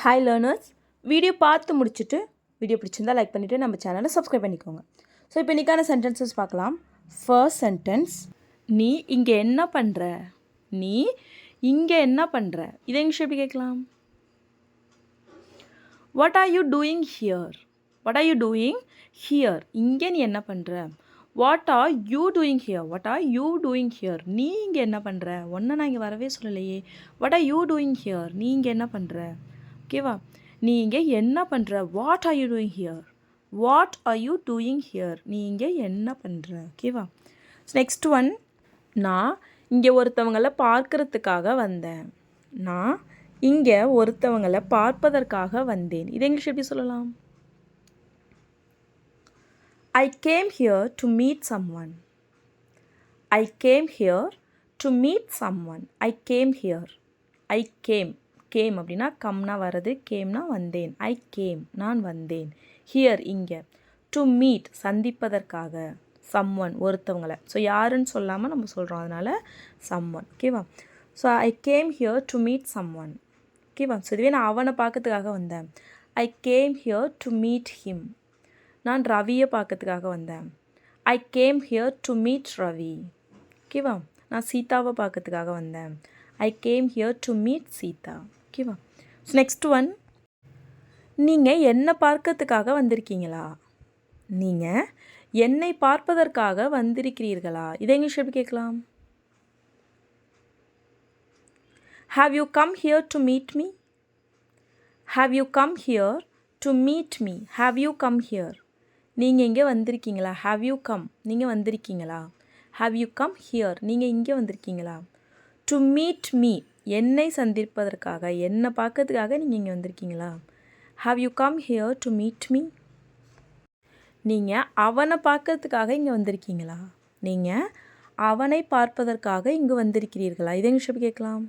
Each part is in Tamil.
ஹாய் லேர்னர்ஸ், வீடியோ பார்த்து முடிச்சுட்டு வீடியோ பிடிச்சிருந்தா லைக் பண்ணிவிட்டு நம்ம சேனலை சப்ஸ்கிரைப் பண்ணிக்கோங்க. ஸோ இப்போ இன்றைக்கான சென்டென்சஸ் பார்க்கலாம். ஃபர்ஸ்ட் சென்டென்ஸ், நீ இங்கே என்ன பண்ணுற? நீ இங்கே என்ன பண்ணுற? இதை இங்கிலீஷ் எப்படி கேட்கலாம்? What are you doing here? What are you doing here? இங்கே நீ என்ன பண்ணுற? What are you doing here? What are you doing here? நீ இங்கே என்ன பண்ணுற? ஒன்றை நான் இங்கே வரவே சொல்லலையே. What are you doing here? நீ இங்கே என்ன பண்ணுற? ஓகேவா? நீ இங்கே என்ன பண்ணுற? What are you doing here? What are you doing here? நீ இங்கே என்ன பண்ணுற? ஓகேவா? நெக்ஸ்ட் ஒன், நான் இங்கே ஒருத்தவங்களை பார்க்கறதுக்காக வந்தேன். நான் இங்கே ஒருத்தவங்களை பார்ப்பதற்காக வந்தேன். இதை இங்கிலீஷ் எப்படி சொல்லலாம்? I came here to meet someone. I came here to meet someone. I came here. I came. Came அப்படின்னா கம்னா வர்றது, கேம்னா வந்தேன். I came, நான் வந்தேன். Here, இங்கே. To meet, சந்திப்பதற்காக. Someone, ஒருத்தவங்களை. ஸோ யாருன்னு சொல்லாமல் நம்ம சொல்கிறோம், அதனால் someone. ஓகேவா? So I came here to meet someone. ஓகேவா? ஸோ இதுவே நான் அவனை பார்க்கறதுக்காக வந்தேன். I came here to meet him. நான் ரவியை பார்க்கறதுக்காக வந்தேன். I came here to meet Ravi. ஓகேவா? நான் சீதாவை பார்க்கறதுக்காக வந்தேன். I came here to meet Seetha. ஓகேவா? ஸோ நெக்ஸ்ட் ஒன், நீங்கள் என்னை பார்க்கறதுக்காக வந்திருக்கீங்களா? நீங்கள் என்னை பார்ப்பதற்காக வந்திருக்கிறீர்களா? இதை இங்கிலீஷ் எப்படி கேட்கலாம்? Have you come here to meet me? Have you come here to meet me? Have you come here? நீங்கள் இங்கே வந்திருக்கீங்களா? ஹாவ் யூ கம், நீங்கள் வந்திருக்கீங்களா? ஹாவ் யூ கம் ஹியர், நீங்கள் இங்கே வந்திருக்கீங்களா? டு மீட் மீ, என்னை சந்திப்பதற்காக, என்னை பார்க்கறதுக்காக நீங்கள் இங்கே வந்திருக்கீங்களா? Have you come here to meet me? நீங்கள் அவனை பார்க்கறதுக்காக இங்கே வந்திருக்கீங்களா? நீங்கள் அவனை பார்ப்பதற்காக இங்கு வந்திருக்கிறீர்களா? இதை இங்கிலீஷ் எப்படி கேட்கலாம்?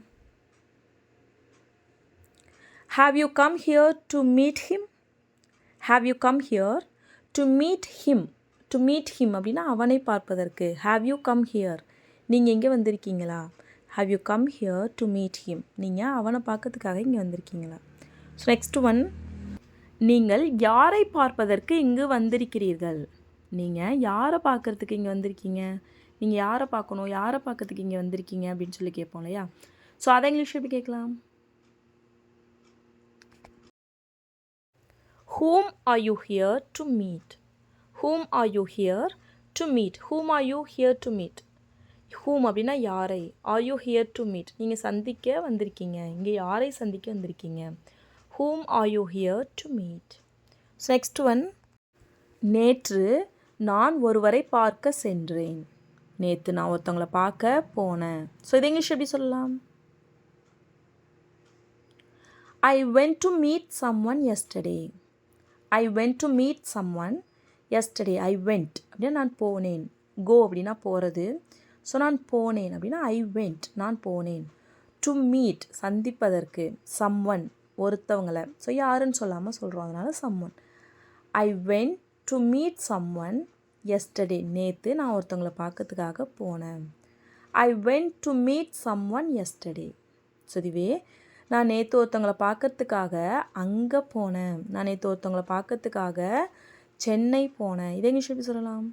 Have you come here to meet him? Have you come here to meet him? To meet him அப்படின்னா அவனை பார்ப்பதற்கு. ஹாவ் யூ கம் ஹியர், நீங்கள் இங்கே வந்திருக்கீங்களா? Have you come here to meet him? நீங்கள் அவனை பார்க்கறதுக்காக இங்கே வந்திருக்கீங்களா? ஸோ நெக்ஸ்ட் ஒன், நீங்கள் யாரை பார்ப்பதற்கு இங்கு வந்திருக்கிறீர்கள்? நீங்கள் யாரை பார்க்கறதுக்கு இங்கே வந்திருக்கீங்க? நீங்கள் யாரை பார்க்கணும், யாரை பார்க்கறதுக்கு இங்கே வந்திருக்கீங்க அப்படின்னு சொல்லி கேட்போம் இல்லையா? ஸோ அதை இங்கிலீஷ் எப்படி கேட்கலாம்? Whom are you here to meet? Whom are you here to meet? Whom are you here to meet? Whom அப்படின்னா யாரை. Are you here to meet? நீங்கள் சந்திக்க வந்திருக்கீங்க. இங்கே யாரை சந்திக்க வந்திருக்கீங்க? Whom are you here to meet? So next one, நேற்று நான் ஒருவரை பார்க்க சென்றேன். நேற்று நான் ஒருத்தவங்களை பார்க்க போனேன். ஸோ இதை இங்கிலீஷ் எப்படி சொல்லலாம்? I went to meet someone yesterday. I went to meet someone yesterday. I went அப்படின்னா நான் போனேன். Go அப்படின்னா போகிறது. ஸோ நான் போனேன் அப்படின்னா I went, நான் போனேன். To meet, சந்திப்பதற்கு. Someone, ஒருத்தவங்களை. ஸோ யாருன்னு சொல்லாமல் சொல்கிறோம், அதனால் someone. I went to meet someone yesterday. நேற்று நான் ஒருத்தவங்களை பார்க்கறதுக்காக போனேன். I went to meet someone yesterday. So இதுவே நான் நேற்று ஒருத்தவங்களை பார்க்கறதுக்காக அங்கே போனேன். நான் நேற்று ஒருத்தவங்களை பார்க்கறதுக்காக சென்னை போனேன். இதை இங்கிலீஷ் எப்படி சொல்லலாம்?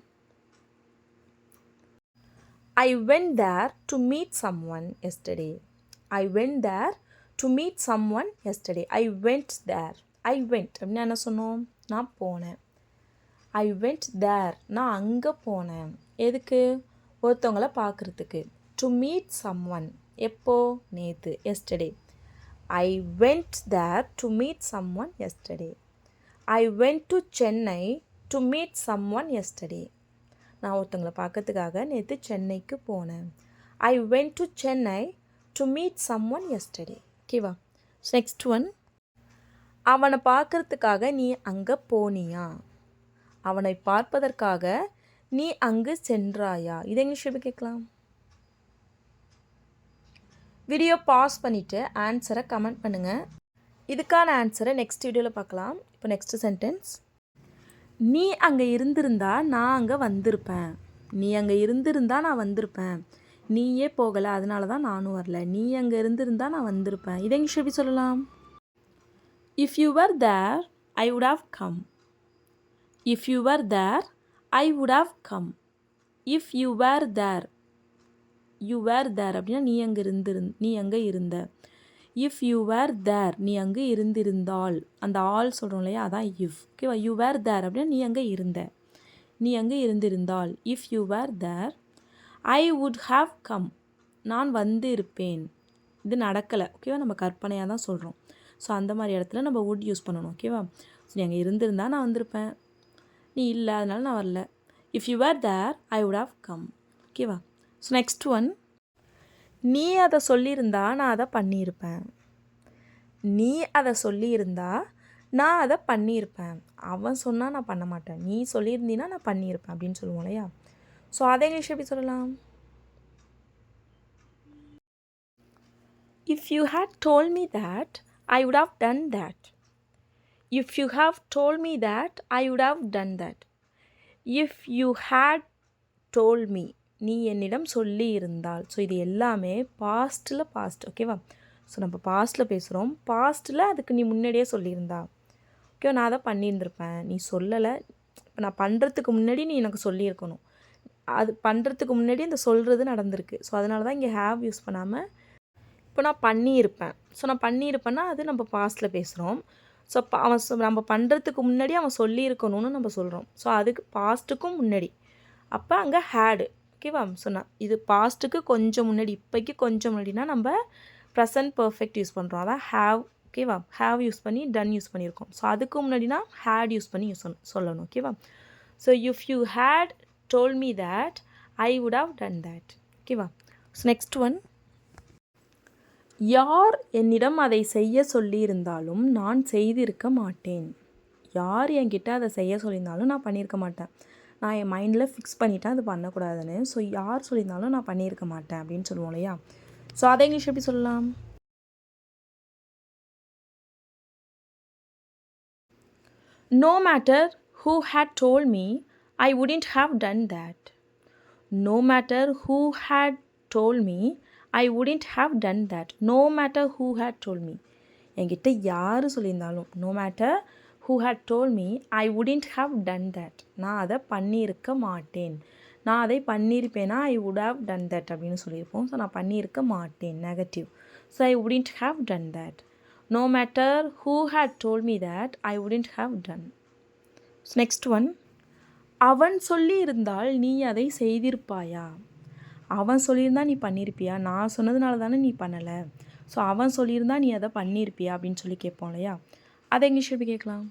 I went there to meet someone yesterday. I went there to meet someone yesterday. I went there. I went அப்படின்னா என்ன சொன்னோம்? நான் போனேன். I went there, நான் அங்கே போனேன். எதுக்கு? ஒருத்தவங்களை பார்க்குறதுக்கு. To meet someone, எப்போ? நேற்று, yesterday. I went there to meet someone yesterday. I went to Chennai to meet someone yesterday. நான் ஒருத்தவங்களை பார்க்கறதுக்காக நேற்று சென்னைக்கு போனேன். I went to Chennai to meet someone yesterday. ஓகேவா? நெக்ஸ்ட் ஒன், அவனை பார்க்கறதுக்காக நீ அங்கே போனியா? அவனை பார்ப்பதற்காக நீ அங்கு சென்றாயா? இதை இங்கிலீஷ் எப்படி கேட்கலாம்? வீடியோ பாஸ் பண்ணிவிட்டு ஆன்சரை கமெண்ட் பண்ணுங்கள். இதுக்கான ஆன்சரை நெக்ஸ்ட் வீடியோவில் பார்க்கலாம். இப்போ நெக்ஸ்ட் சென்டென்ஸ், நீ அங்கே இருந்திருந்தா நான் அங்கே வந்திருப்பேன். நீ அங்கே இருந்திருந்தா நான் வந்திருப்பேன். நீயே போகலை, அதனால தான் நானும் வரல. நீ அங்கே இருந்திருந்தா நான் வந்திருப்பேன். இதை இங்கிலீஷ் எப்படி சொல்லலாம்? If you were there, I would have come. If you were there, I would have come. If you were there, you were there அப்படின்னா நீ அங்கே இருந்த. If you were there, நீ அங்கே இருந்திருந்தால், அந்த ஆல் சொல்கிறோம் இல்லையா, அதான் if. ஓகேவா? you were there அப்படின்னா நீ அங்கே இருந்த, நீ அங்கே இருந்திருந்தால். If you were there, I would have come. நான் வந்து இருப்பேன். இது நடக்கலை, ஓகேவா? நம்ம கற்பனையாக தான் சொல்கிறோம். ஸோ அந்த மாதிரி இடத்துல நம்ம would யூஸ் பண்ணணும், ஓகேவா? ஸோ நீ அங்கே இருந்திருந்தால் நான் வந்திருப்பேன், நீ இல்லை அதனால நான் வரல. If you were there, I would have come. ஓகேவா? ஸோ நெக்ஸ்ட் ஒன், நீ அதை சொல்லியிருந்தா நான் அதை பண்ணியிருப்பேன். நீ அதை சொல்லியிருந்தா நான் அதை பண்ணியிருப்பேன். அவன் சொன்னால் நான் பண்ண மாட்டேன், நீ சொல்லியிருந்தீன்னா நான் பண்ணியிருப்பேன் அப்படின்னு சொல்லுவோம் இல்லையா? ஸோ அதை இங்கிலீஷ் எப்படி சொல்லலாம்? If you had told me that, I would have done that. If you have told me that, I would have done that. If you had told me, நீ என்னிடம் சொல்லி இருந்தால். ஸோ இது எல்லாமே பாஸ்ட்டில் பாஸ்ட், ஓகேவா? ஸோ நம்ம பாஸ்ட்டில் பேசுகிறோம், பாஸ்ட்டில் அதுக்கு நீ முன்னாடியே சொல்லியிருந்தா, ஓகேவா, நான் அதை பண்ணியிருந்திருப்பேன், நீ சொல்லலை. இப்போ நான் பண்ணுறதுக்கு முன்னாடி நீ எனக்கு சொல்லியிருக்கணும், அது பண்ணுறதுக்கு முன்னாடி இந்த சொல்கிறது நடந்திருக்கு. ஸோ அதனால தான் இங்கே ஹேவ் யூஸ் பண்ணாமல் இப்போ நான் பண்ணியிருப்பேன். ஸோ நான் பண்ணியிருப்பேன்னா அது நம்ம பாஸ்ட்டில் பேசுகிறோம். ஸோ அவன் நம்ம பண்ணுறதுக்கு முன்னாடி அவன் சொல்லியிருக்கணும்னு நம்ம சொல்கிறோம். ஸோ அதுக்கு பாஸ்ட்டுக்கும் முன்னாடி, அப்போ அங்கே ஹேடு, ஓகேவா? ஸோ நான் இது பாஸ்ட்டுக்கு கொஞ்சம் முன்னாடி, இப்போக்கு கொஞ்சம் முன்னாடினா நம்ம ப்ரெசன்ட் பர்ஃபெக்ட் யூஸ் பண்ணுறோம், அதான் ஹேவ், ஓகேவா? ஹேவ் யூஸ் பண்ணி டன் யூஸ் பண்ணியிருக்கோம். ஸோ அதுக்கு முன்னாடினா ஹேட் யூஸ் பண்ணி சொல்லணும், ஓகேவா? So if you had told me that, I would have done that, ஓகேவா? ஸோ நெக்ஸ்ட் ஒன், யார் என்னிடம் அதை செய்ய சொல்லியிருந்தாலும் நான் செய்திருக்க மாட்டேன். யார் என்கிட்ட அதை செய்ய சொல்லியிருந்தாலும் நான் பண்ணியிருக்க மாட்டேன். நான் என் மைண்டில் ஃபிக்ஸ் பண்ணிட்டேன் அது பண்ணக்கூடாதுன்னு. ஸோ யார் சொல்லியிருந்தாலும் நான் பண்ணியிருக்க மாட்டேன் அப்படின்னு சொல்லுவோம் இல்லையா? ஸோ அதை இங்கிலீஷ் எப்படி சொல்லலாம்? No matter who had told me, I wouldn't have done that. No matter who had told me, I wouldn't have done that. No matter who had told me, என்கிட்ட யார் சொல்லியிருந்தாலும், no matter who had told me, I wouldn't have done that. நான் அதை பண்ணியிருக்க மாட்டேன். நான் அதை பண்ணியிருப்பேனா I would have done that அப்படின்னு சொல்லியிருப்போம். ஸோ நான் பண்ணியிருக்க மாட்டேன், negative. So I wouldn't have done that. No matter who had told me that, I wouldn't have done. So next one, அவன் சொல்லி இருந்தால் நீ அதை செய்திருப்பாயா? அவன் சொல்லியிருந்தா நீ பண்ணியிருப்பியா? நான் சொன்னதுனால தானே நீ பண்ணலை. ஸோ அவன் சொல்லியிருந்தா நீ அதை பண்ணியிருப்பியா அப்படின்னு சொல்லி கேட்போம் இல்லையா? அதை இங்கிலீஷ் எப்படி கேட்கலாம்?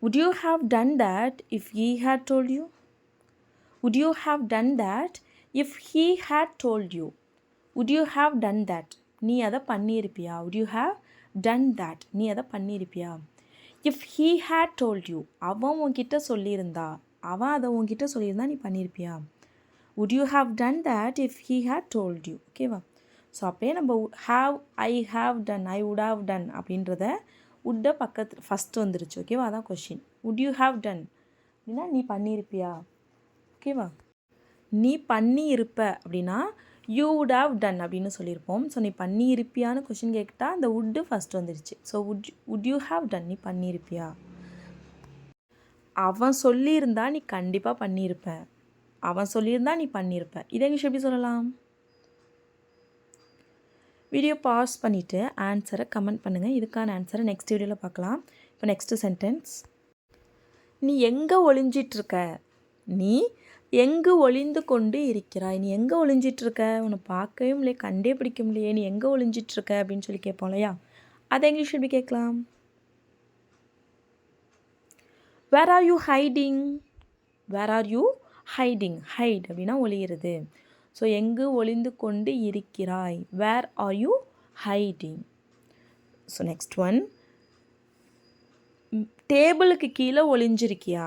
Would you have done that if he had told you? Would you have done that if he had told you? Would you have done that? நீ அதை பண்ணியிருப்பியா? Would you have done that? நீ அதை பண்ணியிருப்பியா? If he had told you, அவன் உன்கிட்ட சொல்லியிருந்தா, அவன் அதை உன்கிட்ட சொல்லியிருந்தா நீ பண்ணியிருப்பியா? Would you have done that if he had told you? ஓகேவா? ஸோ அப்படியே நம்ம have, I have done, I would have done அப்படின்றத would பக்கத்து ஃபஸ்ட்டு வந்துருச்சு, ஓகேவா? அதான் question. Would you have done அப்படின்னா நீ பண்ணியிருப்பியா, ஓகேவா? நீ பண்ணியிருப்ப அப்படின்னா you would have done அப்படின்னு சொல்லியிருப்போம். ஸோ நீ பண்ணியிருப்பியான்னு கொஷின் கேட்டால் அந்த would ஃபஸ்ட் வந்துருச்சு. So would you have done, நீ பண்ணியிருப்பியா? அவன் சொல்லியிருந்தா நீ கண்டிப்பாக பண்ணியிருப்ப, அவன் சொல்லியிருந்தா நீ பண்ணியிருப்ப. இதை இங்கிலீஷ் எப்படி சொல்லலாம்? வீடியோ பாஸ் பண்ணிவிட்டு ஆன்சரை கமெண்ட் பண்ணுங்கள். இதுக்கான ஆன்சரை நெக்ஸ்ட் வீடியோவில் பார்க்கலாம். இப்போ நெக்ஸ்ட்டு சென்டென்ஸ், நீ எங்கே ஒளிஞ்சிட்ருக்க? நீ எங்கு ஒளிந்து கொண்டு இருக்கிறாய்? நீ எங்கே ஒளிஞ்சிட்ருக்க? உன்னை பார்க்கவே முடியல, கண்டே பிடிக்க முடியலையே, நீ எங்கே ஒளிஞ்சிட்ருக்க அப்படின்னு சொல்லி கேட்போம் இல்லையா? அதை இங்கிலீஷ் எப்படி கேட்கலாம்? Where are you hiding? Where are you hiding? Hide அப்படின்னா ஒளியிறது. ஸோ எங்கு ஒளிந்து கொண்டு இருக்கிறாய்? Where are you hiding? So next one, டேபிளுக்கு கீழே ஒளிஞ்சிருக்கியா?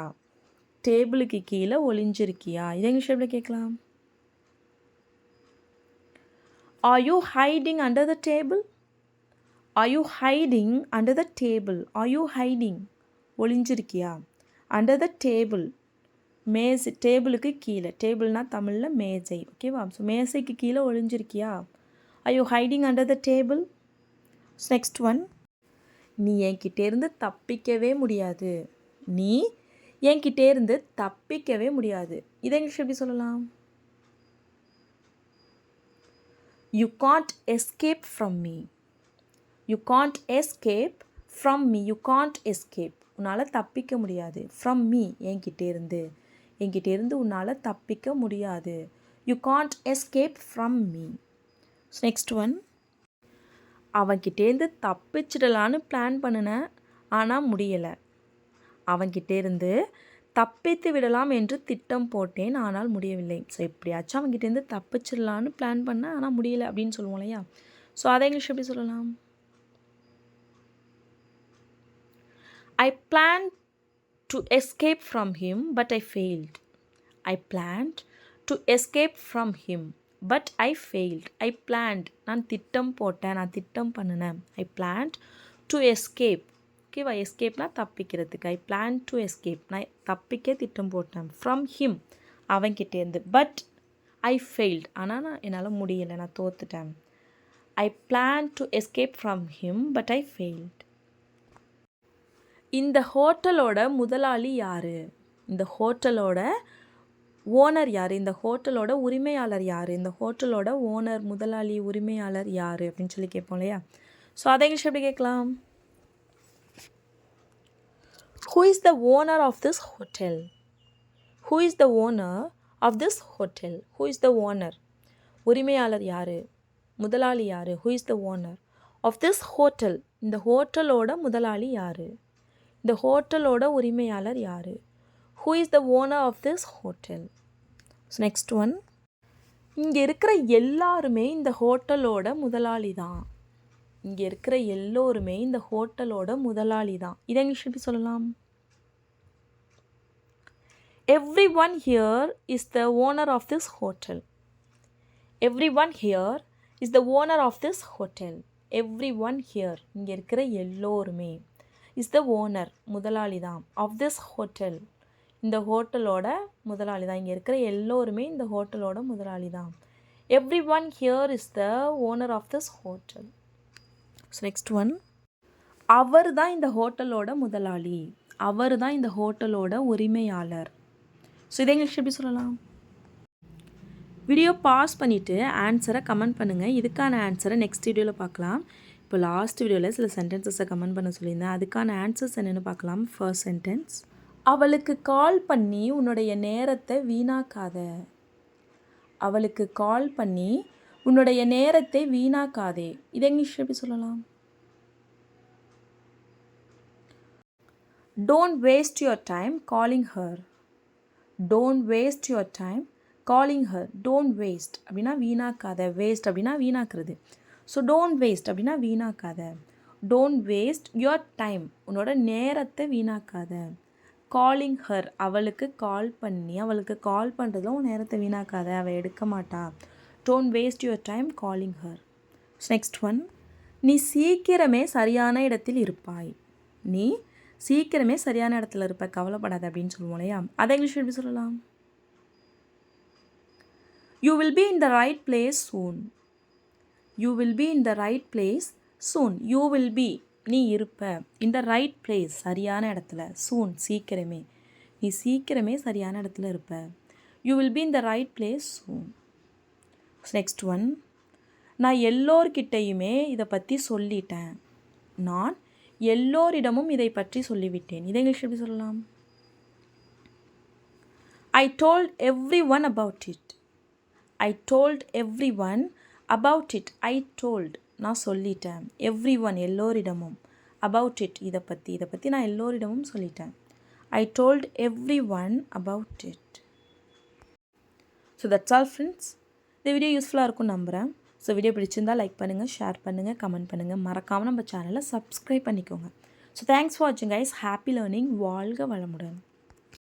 டேபிளுக்கு கீழே ஒளிஞ்சிருக்கியா? இதை இங்கிலீஷ் எப்படி கேட்கலாம்? Are you hiding under the table? Are you hiding under the table? Are you hiding? ஒளிஞ்சிருக்கியா? Under the table, மேசை, டேபிளுக்கு கீழே. டேபிள்னா தமிழில் மேஜை, ஓகேவா? ஸோ மேசைக்கு கீழே ஒளிஞ்சிருக்கியா? Are you hiding under the table? Next one, நீ என்கிட்டேருந்து தப்பிக்கவே முடியாது. நீ என்கிட்டேருந்து தப்பிக்கவே முடியாது. இதை இங்கிலீஷ் எப்படி சொல்லலாம்? You can't escape from me. You can't escape from me. You can't escape. உன்னால் தப்பிக்க முடியாது. From me, என்கிட்டேருந்து உன்னால் தப்பிக்க முடியாது. You can't escape from me. Next one, அவன்கிட்டேருந்து தப்பிச்சிடலான்னு பிளான் பண்ணினேன், ஆனால் முடியலை. அவன்கிட்டேருந்து தப்பித்து விடலாம் என்று திட்டம் போட்டேன், ஆனால் முடியவில்லை. ஸோ எப்படியாச்சும் அவன்கிட்டேருந்து தப்பிச்சிடலான்னு பிளான் பண்ணேன், ஆனால் முடியலை அப்படின்னு சொல்லுவோம் இல்லையா? ஸோ அதை இங்கிலீஷ் எப்படி சொல்லலாம்? I planned to escape from him, but I failed. I planned to escape from him, but I failed. I planned, நான் திட்டம் போட்டேன், நான் திட்டம் பண்ணினேன். I planned to escape. ஓகேவா? எஸ்கேப்னா தப்பிக்கிறதுக்கு. ஐ பிளான் டு எஸ்கேப், நான் தப்பிக்க திட்டம் போட்டேன். ஃப்ரம் ஹிம், அவன்கிட்டேருந்து. பட் ஐ ஃபெயில்ட், ஆனால் என்னால் முடியலை, நான் தோத்துட்டேன். I plan to escape from him, but I failed. இந்த ஹோட்டலோட முதலாளி யார்? இந்த ஹோட்டலோட ஓனர் யார்? இந்த ஹோட்டலோட உரிமையாளர் யார்? இந்த ஹோட்டலோட ஓனர், முதலாளி, உரிமையாளர் யார் அப்படின்னு சொல்லி கேட்போம் இல்லையா? ஸோ அதை இங்கிலீஷ் எப்படி கேட்கலாம்? Who is the owner of this hotel? Who is the owner of this hotel? Who is the owner? உரிமையாளர் யார்? முதலாளி யார்? Who is the owner of this hotel? இந்த ஹோட்டலோட முதலாளி யார்? இந்த ஹோட்டலோட உரிமையாளர் யார்? Who is the owner of this hotel? Next one, இங்கே இருக்கிற எல்லாருமே இந்த ஹோட்டலோட முதலாளி தான். இங்கே இருக்கிற எல்லோருமே இந்த ஹோட்டலோட முதலாளி தான். இதை இங்கிலீஷ் எப்படி சொல்லலாம்? Everyone here is the owner of this hotel. Everyone here is the owner of this hotel. Everyone here, இங்கே இருக்கிற எல்லோருமே, is the owner, முதலாளி தான், of this hotel, இந்த ஹோட்டலோட முதலாளி தான். இங்கே இருக்கிற எல்லோருமே இந்த ஹோட்டலோட முதலாளி தான். Everyone here is the owner of this hotel. Next one, அவர் தான் இந்த ஹோட்டலோட முதலாளி, அவர் தான் இந்த ஹோட்டலோட உரிமையாளர். ஸோ இதை இங்கிலீஷ் எப்படி சொல்லலாம்? வீடியோ பாஸ் பண்ணிவிட்டு ஆன்சரை கமெண்ட் பண்ணுங்கள். இதுக்கான ஆன்சரை நெக்ஸ்ட் வீடியோவில் பார்க்கலாம். இப்போ லாஸ்ட் வீடியோவில் சில சென்டென்சஸை கமெண்ட் பண்ண சொல்லியிருந்தேன். அதுக்கான ஆன்சர்ஸ் என்னென்னு பார்க்கலாம். ஃபர்ஸ்ட் சென்டென்ஸ், அவளுக்கு கால் பண்ணி உன்னுடைய நேரத்தை வீணாக்காத. அவளுக்கு கால் பண்ணி உன்னுடைய நேரத்தை வீணாக்காதே. இதை இங்கிலீஷ் எப்படி சொல்லலாம்? Don't waste your time calling her. Don't waste your time calling her. Don't waste அப்படின்னா வீணாக்காத. வேஸ்ட் அப்படின்னா வீணாக்குறது. ஸோ don't waste அப்படின்னா வீணாக்காத. Don't waste your time, உன்னோட நேரத்தை வீணாக்காத. calling her, அவளுக்கு கால் பண்ணி, அவளுக்கு கால் பண்ணுறதுல உன் நேரத்தை வீணாக்காத, அவள் எடுக்க மாட்டா. Don't waste your time calling her. Next one, நீ சீக்கிரமே சரியான இடத்தில் இருப்பாய். நீ சீக்கிரமே சரியான இடத்துல இருப்ப, கவலைப்படாத அப்படின்னு சொல்லுவோம் இல்லையா? அதை இங்கிலீஷ் எப்படி சொல்லலாம்? You will be in the right place soon. You will be in the right place soon. You will be, நீ இருப்ப. in the right place, சரியான இடத்துல. soon, சீக்கிரமே. நீ சீக்கிரமே சரியான இடத்துல இருப்ப. You will be in the right place soon. Next one, நான் எல்லோர்கிட்டையுமே இதை பற்றி சொல்லிட்டேன். நான் எல்லோரிடமும் இதை பற்றி சொல்லிவிட்டேன். இதை இங்கிலீஷ் எப்படி சொல்லலாம்? I told everyone about it. I told everyone about it. I told, நான் சொல்லிட்டேன். everyone, எல்லோரிடமும். about it, இதை பற்றி நான் எல்லோரிடமும் சொல்லிட்டேன். I told everyone about it. So that's all friends. இந்த வீடியோ யூஸ்ஃபுல்லாக இருக்கும் நம்புகிறேன். ஸோ வீடியோ பிடிச்சிருந்தால் லைக் பண்ணுங்கள், ஷேர் பண்ணுங்கள், கமெண்ட் பண்ணுங்கள். மறக்காமல் நம்ம சேனலை சப்ஸ்கிரைப் பண்ணிக்கோங்க. ஸோ தேங்க்ஸ் ஃபார் வாட்சிங் கைஸ். Happy learning. வாழ்க வளமுடன்.